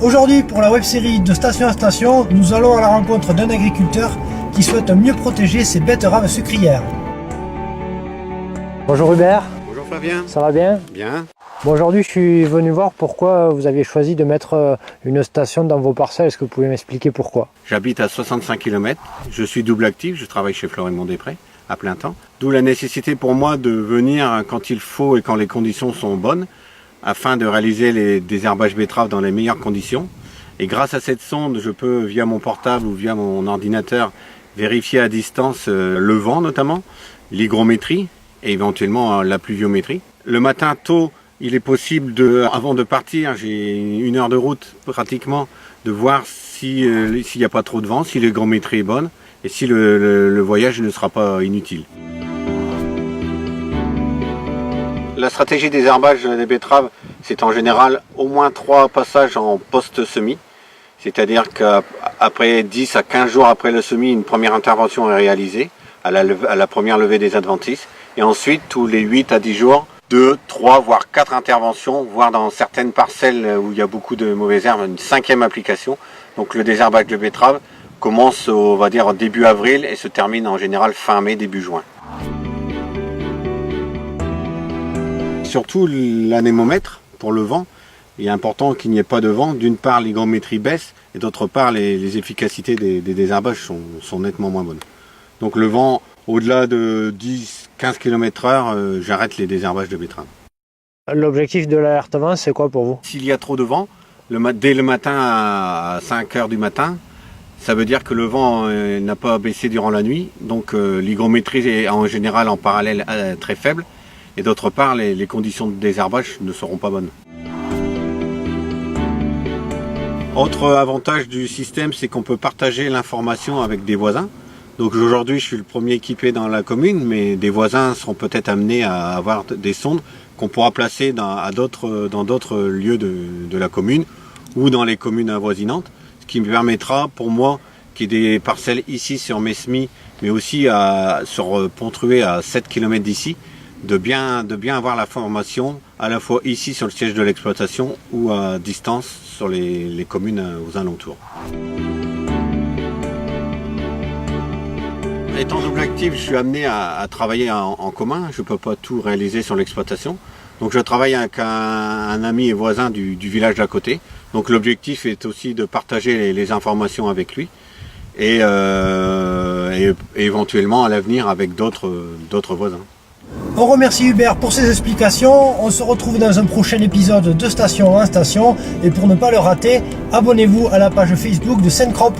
Aujourd'hui, pour la web-série de Station à Station, nous allons à la rencontre d'un agriculteur qui souhaite mieux protéger ses betteraves sucrières. Bonjour Hubert. Bonjour Flavien. Ça va bien? Bien. Bon, aujourd'hui, je suis venu voir pourquoi vous aviez choisi de mettre une station dans vos parcelles. Est-ce que vous pouvez m'expliquer pourquoi? J'habite à 65 km, je suis double actif, je travaille chez Florimond-des-Prés à plein temps. D'où la nécessité pour moi de venir quand il faut et quand les conditions sont bonnes, afin de réaliser les désherbages betteraves dans les meilleures conditions. Et grâce à cette sonde, je peux, via mon portable ou via mon ordinateur, vérifier à distance le vent notamment, l'hygrométrie et éventuellement la pluviométrie. Le matin tôt, il est possible, avant de partir, j'ai 1 heure de route pratiquement, de voir s'il n'y a pas trop de vent, si l'hygrométrie est bonne et si le voyage ne sera pas inutile. La stratégie des herbages des betteraves, c'est en général au moins 3 passages en post-semis. C'est-à-dire qu'après 10 à 15 jours après le semis, une première intervention est réalisée à la première levée des adventices. Et ensuite, tous les 8 à 10 jours, 2, 3, voire 4 interventions, voire dans certaines parcelles où il y a beaucoup de mauvaises herbes, une 5e application. Donc le désherbage de betteraves commence, on va dire, début avril et se termine en général fin mai, début juin. Surtout l'anémomètre pour le vent, il est important qu'il n'y ait pas de vent. D'une part, l'hygrométrie baisse et d'autre part, les efficacités des désherbages sont nettement moins bonnes. Donc le vent, au-delà de 10-15 km/h, j'arrête les désherbages de betteraves. L'objectif de l'alerte vent, c'est quoi pour vous? S'il y a trop de vent, dès le matin à 5 h du matin, ça veut dire que le vent n'a pas baissé durant la nuit. Donc l'hygrométrie est en général en parallèle très faible. Et d'autre part, les conditions de désherbage ne seront pas bonnes. Autre avantage du système, c'est qu'on peut partager l'information avec des voisins. Donc aujourd'hui, je suis le premier équipé dans la commune, mais des voisins seront peut-être amenés à avoir des sondes qu'on pourra placer dans d'autres lieux de la commune ou dans les communes avoisinantes, ce qui me permettra pour moi, qui ai des parcelles ici sur mes semis, mais aussi sur Pont-Trué à 7 km d'ici, de bien avoir la formation à la fois ici sur le siège de l'exploitation ou à distance sur les communes aux alentours. Étant double actif, je suis amené à travailler en commun, je ne peux pas tout réaliser sur l'exploitation. Donc je travaille avec un ami et voisin du village d'à côté. Donc l'objectif est aussi de partager les informations avec lui et éventuellement à l'avenir avec d'autres voisins. On remercie Hubert pour ses explications. On se retrouve dans un prochain épisode de Station en Station. Et pour ne pas le rater, abonnez-vous à la page Facebook de Syncrop.